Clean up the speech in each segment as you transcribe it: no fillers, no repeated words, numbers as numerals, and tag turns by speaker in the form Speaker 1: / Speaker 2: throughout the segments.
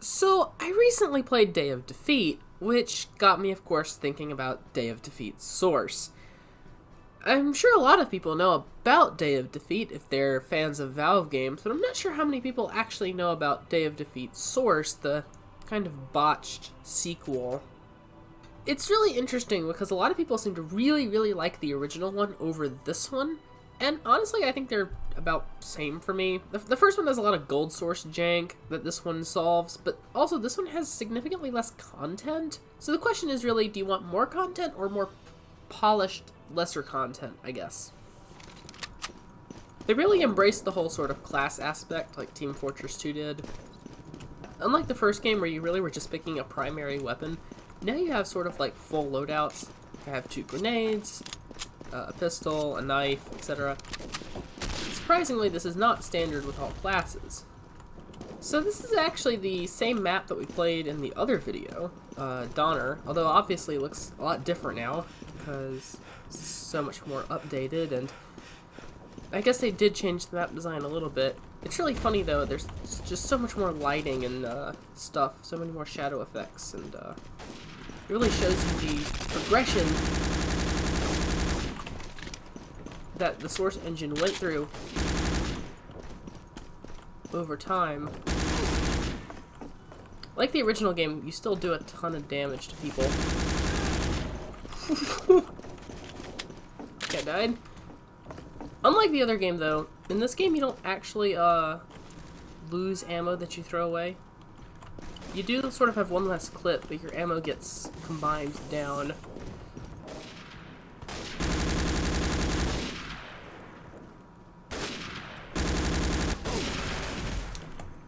Speaker 1: So, I recently played Day of Defeat, which got me, of course, thinking about Day of Defeat's source. I'm sure a lot of people know about Day of Defeat if they're fans of Valve games, but I'm not sure how many people actually know about Day of Defeat's source, the kind of botched sequel. It's really interesting because a lot of people seem to really like the original one over this one, and honestly, I think they're about same for me. The first one has a lot of gold source jank that this one solves, but also this one has significantly less content. So the question is really, do you want more content or more polished, lesser content, I guess? They really embraced the whole sort of class aspect like Team Fortress 2 did. Unlike the first game where you really were just picking a primary weapon, now you have sort of like full loadouts. You have 2 grenades, a pistol, a knife, etc. Surprisingly, this is not standard with all classes. So this is actually the same map that we played in the other video, Donner, although obviously it looks a lot different now because it's so much more updated, and I guess they did change the map design a little bit. It's really funny though, there's just so much more lighting and stuff, so many more shadow effects, and it really shows you the progression that the Source engine went through over time. Like the original game, you still do a ton of damage to people. Okay, I died. Unlike the other game though, in this game you don't actually lose ammo that you throw away. You do sort of have one less clip, but your ammo gets combined down.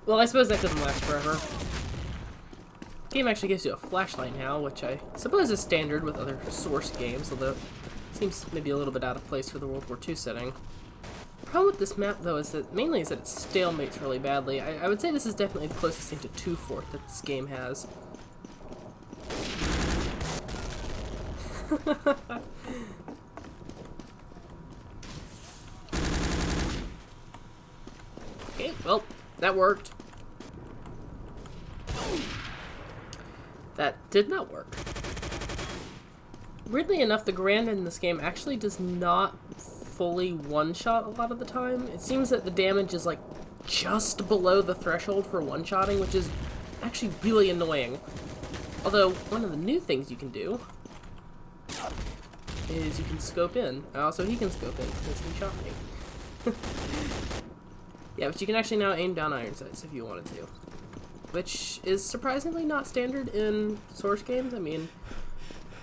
Speaker 1: Well, I suppose that couldn't last forever. The game actually gives you a flashlight now, which I suppose is standard with other Source games, although it seems maybe a little bit out of place for the World War II setting. The problem with this map, though, is that mainly is that it stalemates really badly. I would say this is definitely the closest thing to 2-Fort that this game has. Okay, well, that worked. That did not work. Weirdly enough, the Garand in this game actually does not fully one-shot a lot of the time. It seems that the damage is like just below the threshold for one-shotting, which is actually really annoying. Although, one of the new things you can do is you can scope in. Also, he can scope in because he shot me. Yeah, but you can actually now aim down iron sights if you wanted to. Which is surprisingly not standard in Source games. I mean,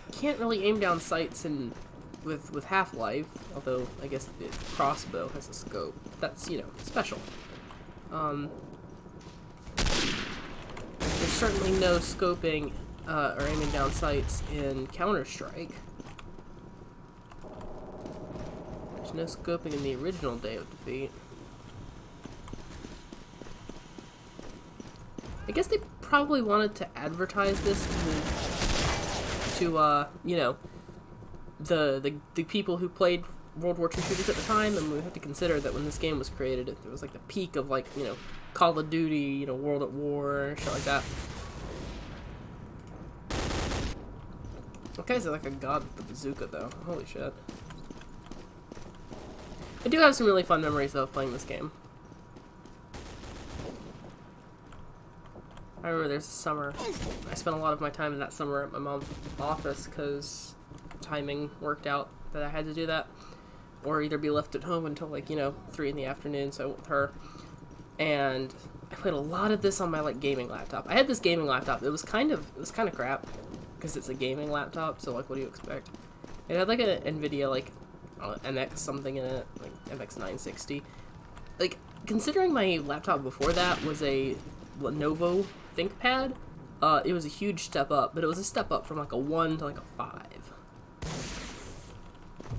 Speaker 1: you can't really aim down sights with Half-Life, although I guess the crossbow has a scope. That's, you know, special. There's certainly no scoping or aiming down sights in Counter-Strike. There's no scoping in the original Day of Defeat. I guess they probably wanted to advertise this to you know, the people who played World War II shooters at the time, and we have to consider that when this game was created, it was like the peak of, like, you know, Call of Duty, you know, World at War, shit like that. That guy's like a god with the bazooka, though. Holy shit. I do have some really fun memories, though, of playing this game. I remember there's a summer, I spent a lot of my time in that summer at my mom's office because timing worked out that I had to do that. Or either be left at home until, like, you know, 3 in the afternoon, so I went with her. And I played a lot of this on my, like, gaming laptop. I had this gaming laptop. It was kind of crap because it's a gaming laptop, so, like, what do you expect? It had, like, a NVIDIA, like, MX something in it, like, MX 960. Like, considering my laptop before that was a Lenovo ThinkPad, it was a huge step up, but it was a step up from like a 1 to like a 5.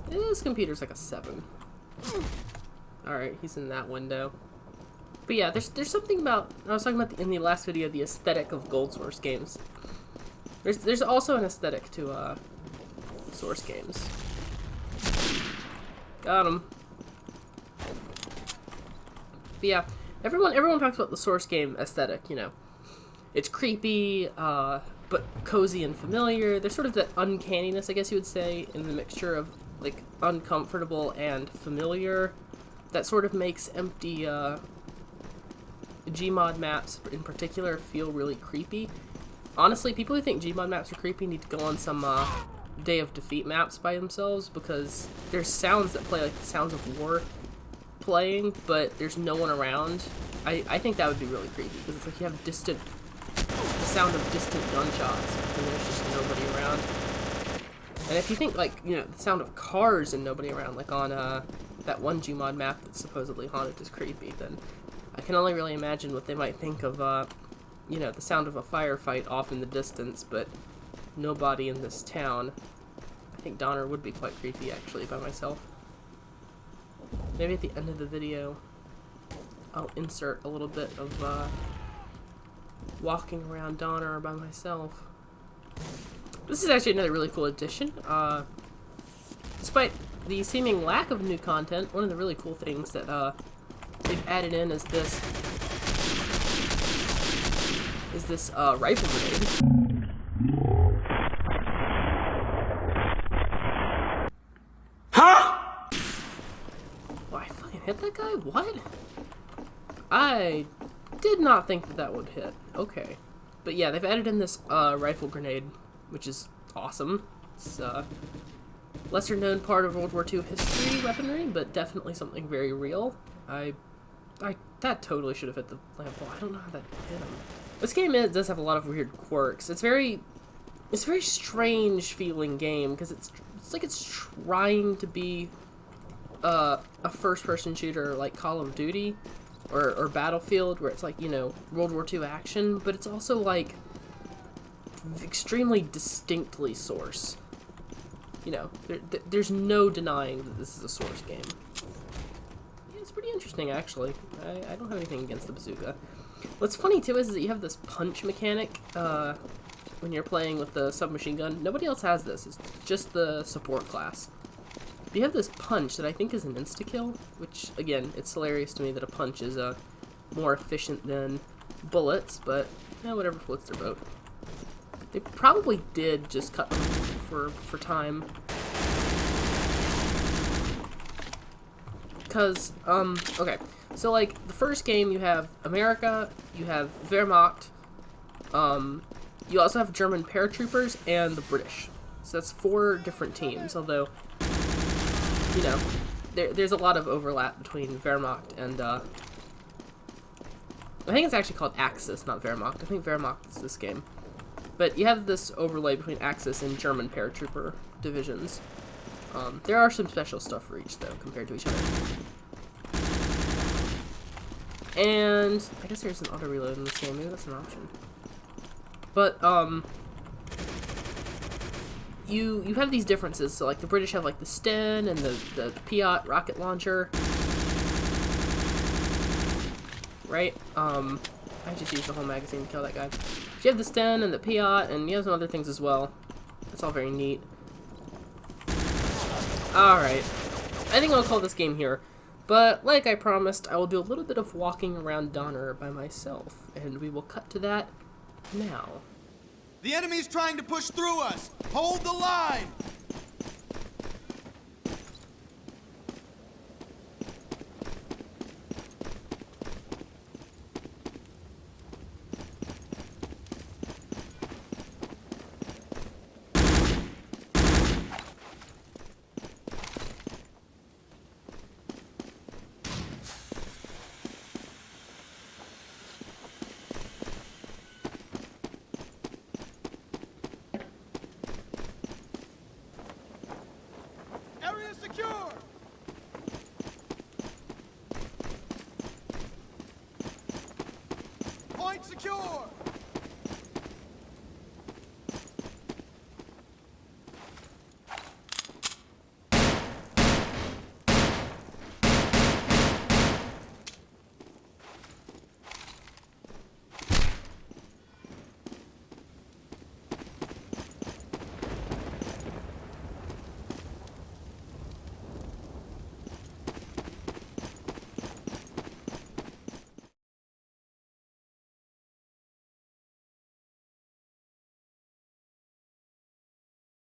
Speaker 1: This computer's like a 7. Alright, he's in that window. But yeah, there's something about, I was talking about in the last video, the aesthetic of Gold Source games. There's also an aesthetic to Source games. Got him. But yeah, everyone talks about the Source game aesthetic, you know. It's creepy, but cozy and familiar. There's sort of that uncanniness, I guess you would say, in the mixture of like uncomfortable and familiar that sort of makes empty Gmod maps in particular feel really creepy. Honestly, people who think Gmod maps are creepy need to go on some Day of Defeat maps by themselves, because there's sounds that play like the sounds of war playing, but there's no one around. I think that would be really creepy, because it's like you have the sound of distant gunshots, and there's just nobody around. And if you think, like, you know, the sound of cars and nobody around, like on that one Gmod map that's supposedly haunted is creepy, then I can only really imagine what they might think of, you know, the sound of a firefight off in the distance, but nobody in this town. I think Donner would be quite creepy, actually, by myself. Maybe at the end of the video, I'll insert a little bit of, walking around Donner by myself. This is actually another really cool addition. Despite the seeming lack of new content, one of the really cool things that, they've added in is this rifle grenade.
Speaker 2: Huh?
Speaker 1: Oh, I fucking hit that guy? What? I did not think that that would hit. Okay. But yeah, they've added in this rifle grenade, which is awesome. It's lesser known part of World War II history weaponry, but definitely something very real. That totally should have hit the lamp wall. I don't know how that hit him. This game does have a lot of weird quirks. It's a very strange feeling game, because it's like it's trying to be a first-person shooter like Call of Duty or Battlefield, where it's like, you know, World War II action, but it's also like extremely distinctly Source. You know, there's no denying that this is a Source game. Yeah, it's pretty interesting, actually. I don't have anything against the bazooka. What's funny, too, is that you have this punch mechanic when you're playing with the submachine gun. Nobody else has this. It's just the support class. But you have this punch that I think is an insta-kill, which, again, it's hilarious to me that a punch is more efficient than bullets, but, yeah, whatever floats their boat. They probably did just cut them for time. Because, okay. So, like, the first game, you have America, you have Wehrmacht, you also have German paratroopers, and the British. So that's 4 different teams, although, you know, there's a lot of overlap between Wehrmacht and, I think it's actually called Axis, not Wehrmacht. I think Wehrmacht is this game. But you have this overlay between Axis and German paratrooper divisions. There are some special stuff for each, though, compared to each other. And I guess there's an auto reload in this game. Maybe that's an option. But you have these differences. So like the British have like the Sten and the Piat rocket launcher, right? I just used the whole magazine to kill that guy. So you have the Sten and the Piat, and you have some other things as well. It's all very neat. All right, I think I'll call this game here. But, like I promised, I will do a little bit of walking around Donner by myself, and we will cut to that now.
Speaker 2: The enemy's trying to push through us! Hold the line!